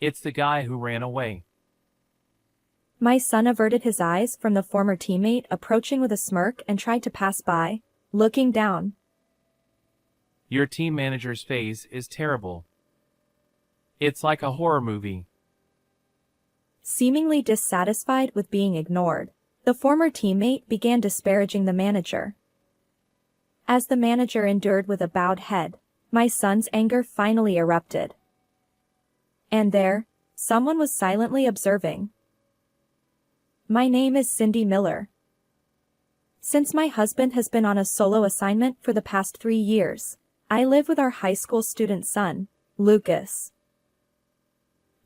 It's the guy who ran away. My son averted his eyes from the former teammate approaching with a smirk and tried to pass by, looking down. Your team manager's face is terrible. It's like a horror movie. Seemingly dissatisfied with being ignored, the former teammate began disparaging the manager. As the manager endured with a bowed head, my son's anger finally erupted. And there, someone was silently observing. My name is Cindy Miller. Since my husband has been on a solo assignment for the past 3 years, I live with our high school student son, Lucas.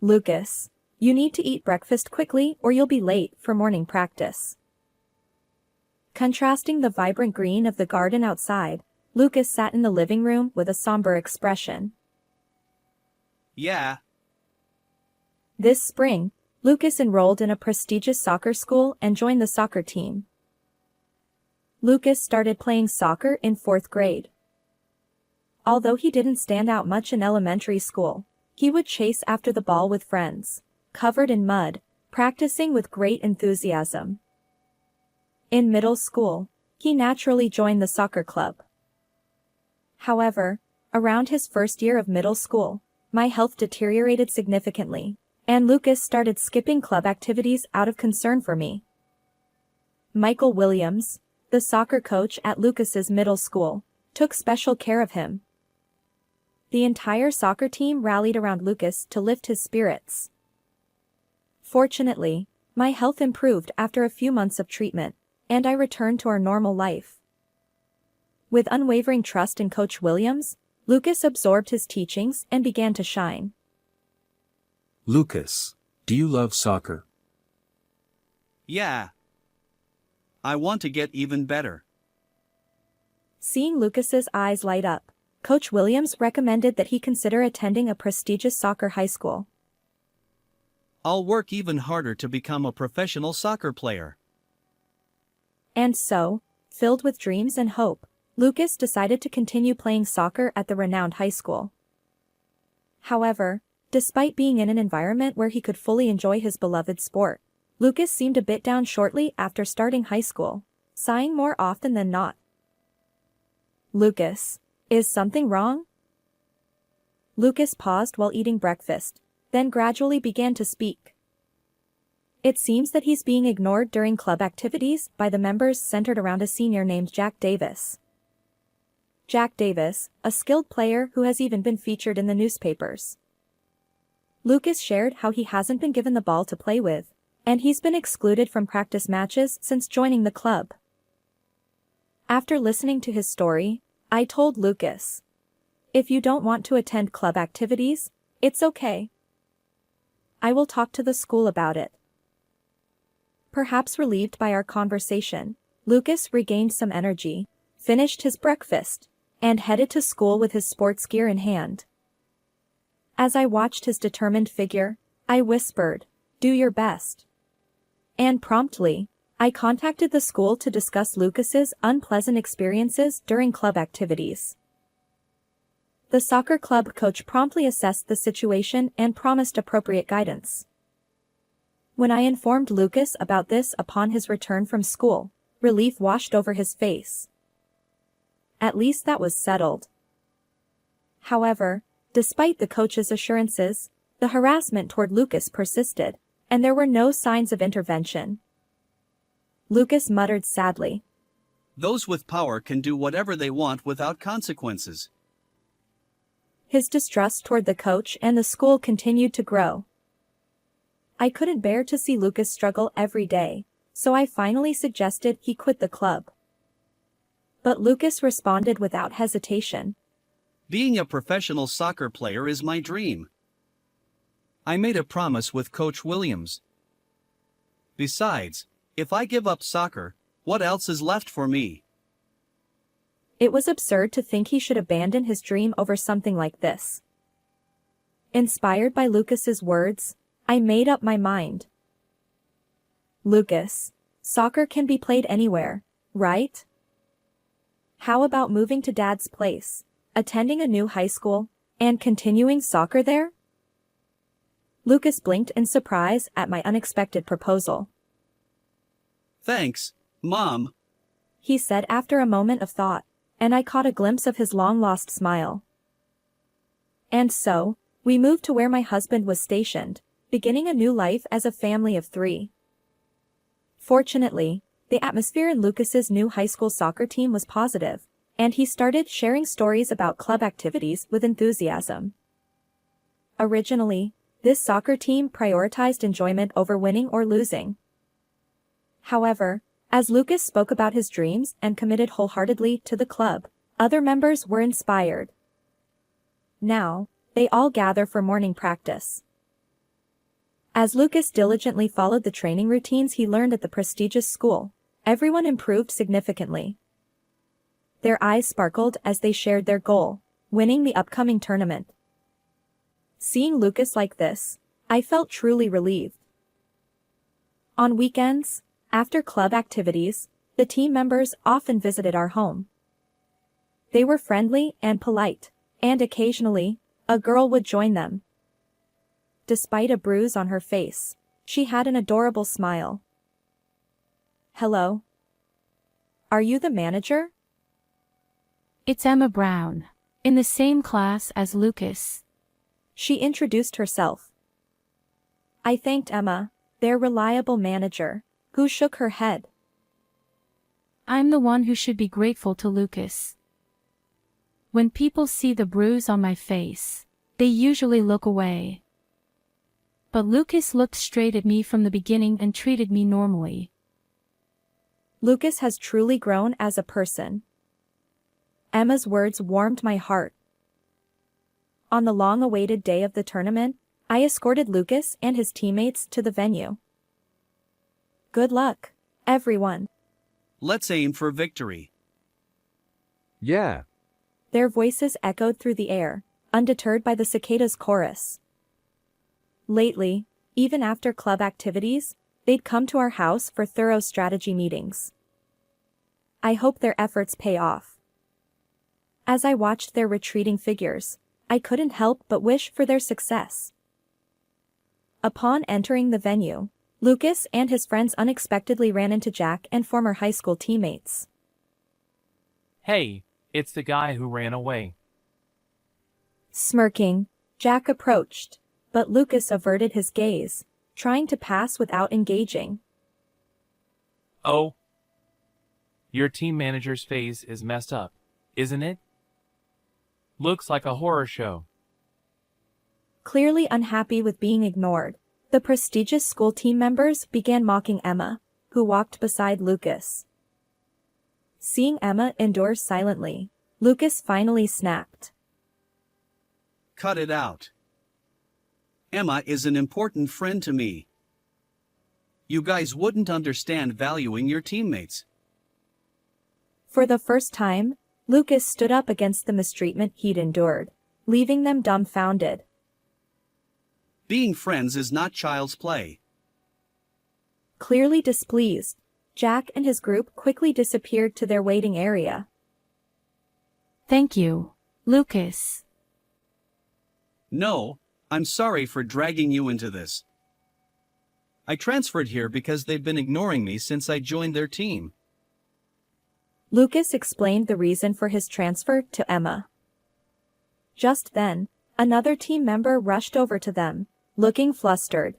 Lucas, you need to eat breakfast quickly or you'll be late for morning practice. Contrasting the vibrant green of the garden outside, Lucas sat in the living room with a somber expression. Yeah. This spring, Lucas enrolled in a prestigious soccer school and joined the soccer team. Lucas started playing soccer in 4th grade. Although he didn't stand out much in elementary school, he would chase after the ball with friends, covered in mud, practicing with great enthusiasm. In middle school, he naturally joined the soccer club. However, around his first year of middle school, my health deteriorated significantly, and Lucas started skipping club activities out of concern for me. Michael Williams, the soccer coach at Lucas's middle school, took special care of him. The entire soccer team rallied around Lucas to lift his spirits. Fortunately, my health improved after a few months of treatment, and I returned to our normal life. With unwavering trust in Coach Williams, Lucas absorbed his teachings and began to shine. Lucas, do you love soccer? Yeah. I want to get even better. Seeing Lucas's eyes light up, Coach Williams recommended that he consider attending a prestigious soccer high school. I'll work even harder to become a professional soccer player. And so, filled with dreams and hope, Lucas decided to continue playing soccer at the renowned high school. However, despite being in an environment where he could fully enjoy his beloved sport, Lucas seemed a bit down shortly after starting high school, sighing more often than not. Lucas, is something wrong? Lucas paused while eating breakfast, then gradually began to speak. It seems that he's being ignored during club activities by the members centered around a senior named Jack Davis. Jack Davis, a skilled player who has even been featured in the newspapers. Lucas shared how he hasn't been given the ball to play with, and he's been excluded from practice matches since joining the club. After listening to his story, I told Lucas, if you don't want to attend club activities, it's okay. I will talk to the school about it. Perhaps relieved by our conversation, Lucas regained some energy, finished his breakfast, and headed to school with his sports gear in hand. As I watched his determined figure, I whispered, "Do your best." And promptly, I contacted the school to discuss Lucas's unpleasant experiences during club activities. The soccer club coach promptly assessed the situation and promised appropriate guidance. When I informed Lucas about this upon his return from school, relief washed over his face. At least that was settled. However, despite the coach's assurances, the harassment toward Lucas persisted, and there were no signs of intervention. Lucas muttered sadly. Those with power can do whatever they want without consequences. His distrust toward the coach and the school continued to grow. I couldn't bear to see Lucas struggle every day, so I finally suggested he quit the club. But Lucas responded without hesitation. Being a professional soccer player is my dream. I made a promise with Coach Williams. Besides, if I give up soccer, what else is left for me? It was absurd to think he should abandon his dream over something like this. Inspired by Lucas's words, I made up my mind. Lucas, soccer can be played anywhere, right? How about moving to Dad's place, attending a new high school, and continuing soccer there? Lucas blinked in surprise at my unexpected proposal. Thanks, Mom. He said after a moment of thought, and I caught a glimpse of his long-lost smile. And so, we moved to where my husband was stationed, beginning a new life as a family of 3. Fortunately, the atmosphere in Lucas's new high school soccer team was positive, and he started sharing stories about club activities with enthusiasm. Originally, this soccer team prioritized enjoyment over winning or losing. However, as Lucas spoke about his dreams and committed wholeheartedly to the club, other members were inspired. Now, they all gather for morning practice. As Lucas diligently followed the training routines he learned at the prestigious school, everyone improved significantly. Their eyes sparkled as they shared their goal, winning the upcoming tournament. Seeing Lucas like this, I felt truly relieved. On weekends, after club activities, the team members often visited our home. They were friendly and polite, and occasionally, a girl would join them. Despite a bruise on her face, she had an adorable smile. "Hello. Are you the manager?" It's Emma Brown, in the same class as Lucas. She introduced herself. I thanked Emma, their reliable manager, who shook her head. I'm the one who should be grateful to Lucas. When people see the bruise on my face, they usually look away. But Lucas looked straight at me from the beginning and treated me normally. Lucas has truly grown as a person. Emma's words warmed my heart. On the long-awaited day of the tournament, I escorted Lucas and his teammates to the venue. Good luck, everyone. Let's aim for victory. Yeah. Their voices echoed through the air, undeterred by the cicadas' chorus. Lately, even after club activities, they'd come to our house for thorough strategy meetings. I hope their efforts pay off. As I watched their retreating figures, I couldn't help but wish for their success. Upon entering the venue, Lucas and his friends unexpectedly ran into Jack and former high school teammates. Hey, it's the guy who ran away. Smirking, Jack approached, but Lucas averted his gaze, trying to pass without engaging. Oh. Your team manager's face is messed up, isn't it? Looks like a horror show. Clearly unhappy with being ignored, the prestigious school team members began mocking Emma, who walked beside Lucas. Seeing Emma endure silently, Lucas finally snapped. Cut it out. Emma is an important friend to me. You guys wouldn't understand valuing your teammates. For the first time, Lucas stood up against the mistreatment he'd endured, leaving them dumbfounded. Being friends is not child's play. Clearly displeased, Jack and his group quickly disappeared to their waiting area. Thank you, Lucas. No, I'm sorry for dragging you into this. I transferred here because they've been ignoring me since I joined their team. Lucas explained the reason for his transfer to Emma. Just then, another team member rushed over to them, looking flustered.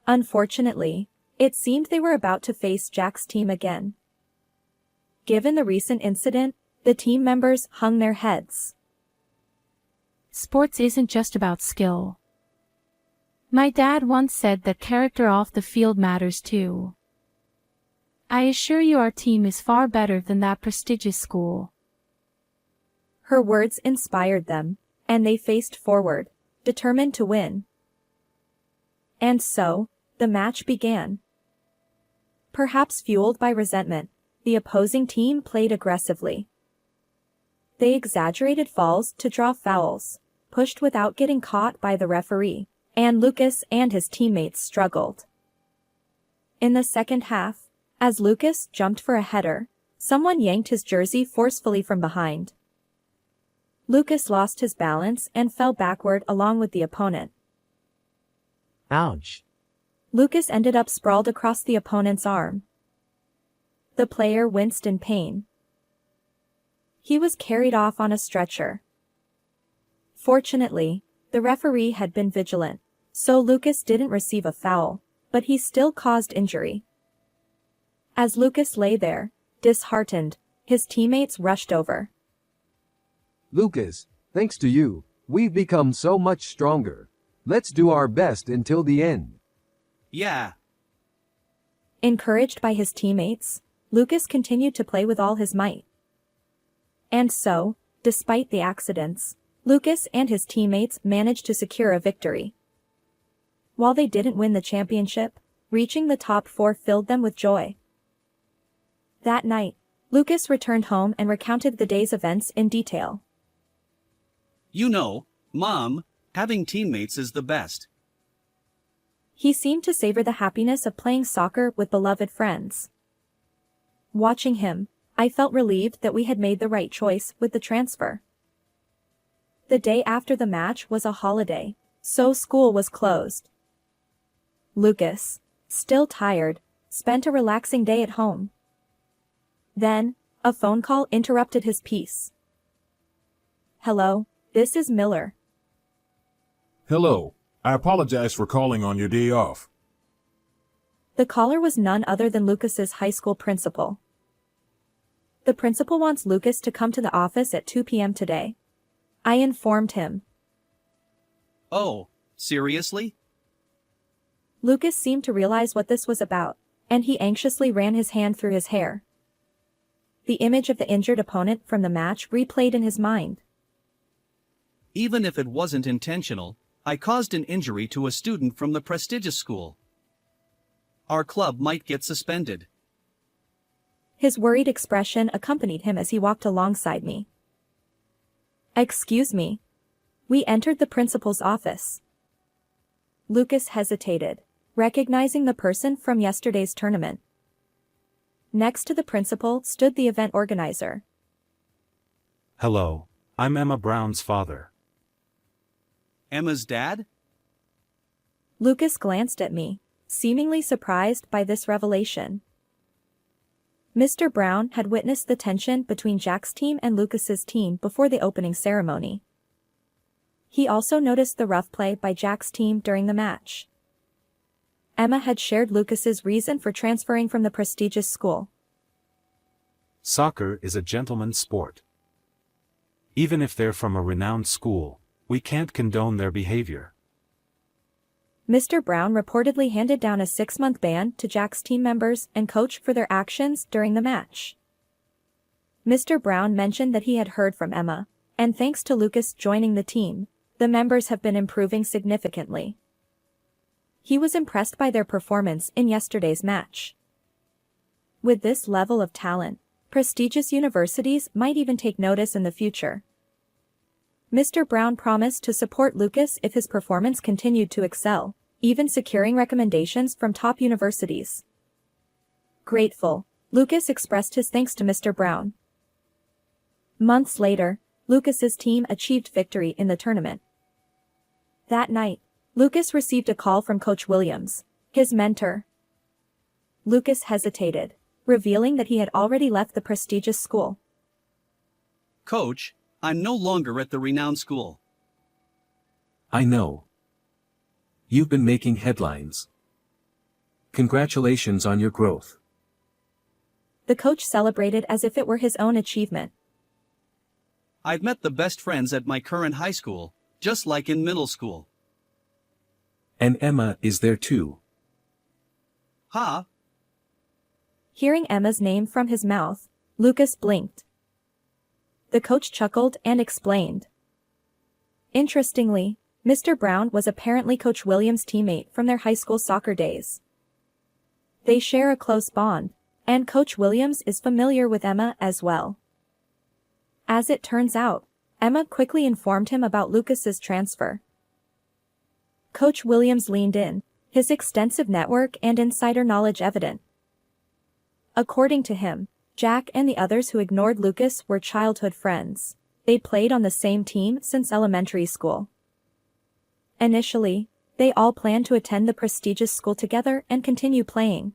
Unfortunately, it seemed they were about to face Jack's team again. Given the recent incident, the team members hung their heads. Sports isn't just about skill. My dad once said that character off the field matters too. I assure you our team is far better than that prestigious school. Her words inspired them, and they faced forward, determined to win. And so, the match began. Perhaps fueled by resentment, the opposing team played aggressively. They exaggerated falls to draw fouls, pushed without getting caught by the referee, and Lucas and his teammates struggled. In the second half, as Lucas jumped for a header, someone yanked his jersey forcefully from behind. Lucas lost his balance and fell backward along with the opponent. Ouch. Lucas ended up sprawled across the opponent's arm. The player winced in pain. He was carried off on a stretcher. Fortunately, the referee had been vigilant, so Lucas didn't receive a foul, but he still caused injury. As Lucas lay there, disheartened, his teammates rushed over. Lucas, thanks to you, we've become so much stronger. Let's do our best until the end. Yeah. Encouraged by his teammates, Lucas continued to play with all his might. And so, despite the accidents, Lucas and his teammates managed to secure a victory. While they didn't win the championship, reaching the top 4 filled them with joy. That night, Lucas returned home and recounted the day's events in detail. You know, Mom, having teammates is the best. He seemed to savor the happiness of playing soccer with beloved friends. Watching him, I felt relieved that we had made the right choice with the transfer. The day after the match was a holiday, so school was closed. Lucas, still tired, spent a relaxing day at home. Then, a phone call interrupted his peace. Hello, this is Miller. Hello. I apologize for calling on your day off. The caller was none other than Lucas's high school principal. The principal wants Lucas to come to the office at 2 p.m. today. I informed him. Oh, seriously? Lucas seemed to realize what this was about, and he anxiously ran his hand through his hair. The image of the injured opponent from the match replayed in his mind. Even if it wasn't intentional, I caused an injury to a student from the prestigious school. Our club might get suspended. His worried expression accompanied him as he walked alongside me. Excuse me. We entered the principal's office. Lucas hesitated, recognizing the person from yesterday's tournament. Next to the principal stood the event organizer. Hello, I'm Emma Brown's father. Emma's dad? Lucas glanced at me, seemingly surprised by this revelation. Mr. Brown had witnessed the tension between Jack's team and Lucas's team before the opening ceremony. He also noticed the rough play by Jack's team during the match. Emma had shared Lucas's reason for transferring from the prestigious school. Soccer is a gentleman's sport. Even if they're from a renowned school, we can't condone their behavior. Mr. Brown reportedly handed down a 6-month ban to Jack's team members and coach for their actions during the match. Mr. Brown mentioned that he had heard from Emma, and thanks to Lucas joining the team, the members have been improving significantly. He was impressed by their performance in yesterday's match. With this level of talent, prestigious universities might even take notice in the future. Mr. Brown promised to support Lucas if his performance continued to excel, even securing recommendations from top universities. Grateful, Lucas expressed his thanks to Mr. Brown. Months later, Lucas's team achieved victory in the tournament. That night, Lucas received a call from Coach Williams, his mentor. Lucas hesitated, revealing that he had already left the prestigious school. Coach, I'm no longer at the renowned school. I know. You've been making headlines. Congratulations on your growth. The coach celebrated as if it were his own achievement. I've met the best friends at my current high school, just like in middle school. And Emma is there too. Ha! Hearing Emma's name from his mouth, Lucas blinked. The coach chuckled and explained. Interestingly, Mr. Brown was apparently Coach Williams' teammate from their high school soccer days. They share a close bond, and Coach Williams is familiar with Emma as well. As it turns out, Emma quickly informed him about Lucas's transfer. Coach Williams leaned in, his extensive network and insider knowledge evident. According to him, Jack and the others who ignored Lucas were childhood friends. They played on the same team since elementary school. Initially, They all planned to attend the prestigious school together and continue playing.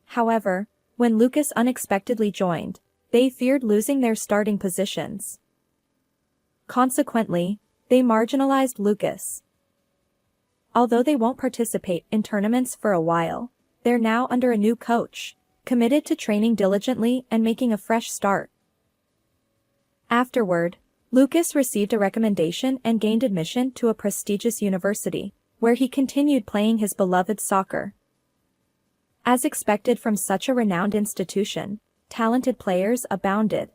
However, when Lucas unexpectedly joined, they feared losing their starting positions. Consequently, they marginalized Lucas. Although they won't participate in tournaments for a while, they're now under a new coach, committed to training diligently and making a fresh start. Afterward, Lucas received a recommendation and gained admission to a prestigious university, where he continued playing his beloved soccer. As expected from such a renowned institution, talented players abounded.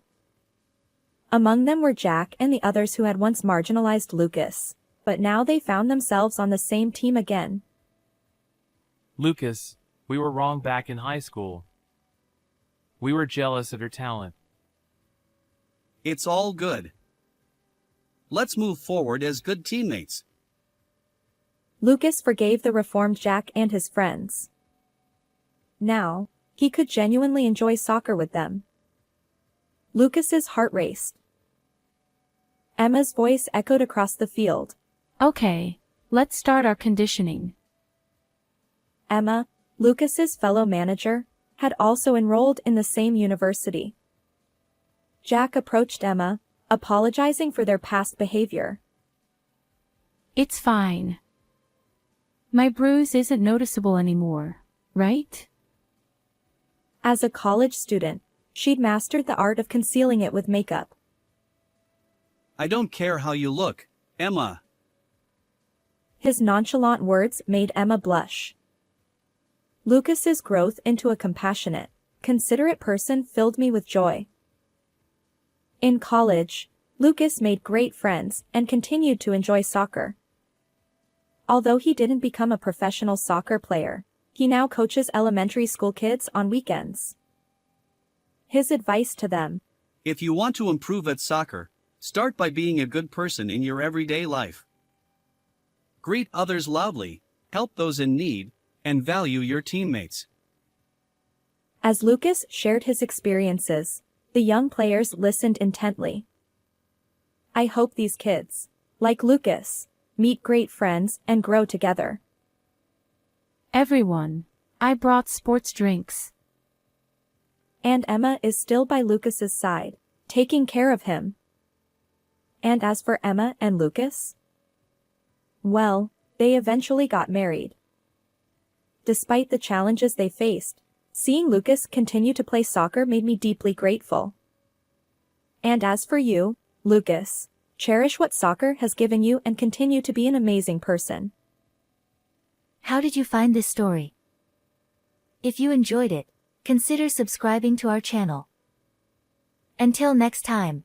Among them were Jack and the others who had once marginalized Lucas, but now they found themselves on the same team again. Lucas, we were wrong back in high school. We were jealous of your talent. It's all good. Let's move forward as good teammates. Lucas forgave the reformed Jack and his friends. Now, he could genuinely enjoy soccer with them. Lucas's heart raced. Emma's voice echoed across the field. Okay, let's start our conditioning. Emma, Lucas's fellow manager, had also enrolled in the same university. Jack approached Emma, apologizing for their past behavior. It's fine. My bruise isn't noticeable anymore, right? As a college student, she'd mastered the art of concealing it with makeup. I don't care how you look, Emma. His nonchalant words made Emma blush. Lucas's growth into a compassionate, considerate person filled me with joy. In college, Lucas made great friends and continued to enjoy soccer. Although he didn't become a professional soccer player, he now coaches elementary school kids on weekends. His advice to them: If you want to improve at soccer, start by being a good person in your everyday life. Greet others loudly, help those in need, and value your teammates. As Lucas shared his experiences, the young players listened intently. I hope these kids, like Lucas, meet great friends and grow together. Everyone, I brought sports drinks. And Emma is still by Lucas's side, taking care of him. And as for Emma and Lucas, well, they eventually got married. Despite the challenges they faced, seeing Lucas continue to play soccer made me deeply grateful. And as for you, Lucas, cherish what soccer has given you and continue to be an amazing person. How did you find this story? If you enjoyed it, consider subscribing to our channel. Until next time.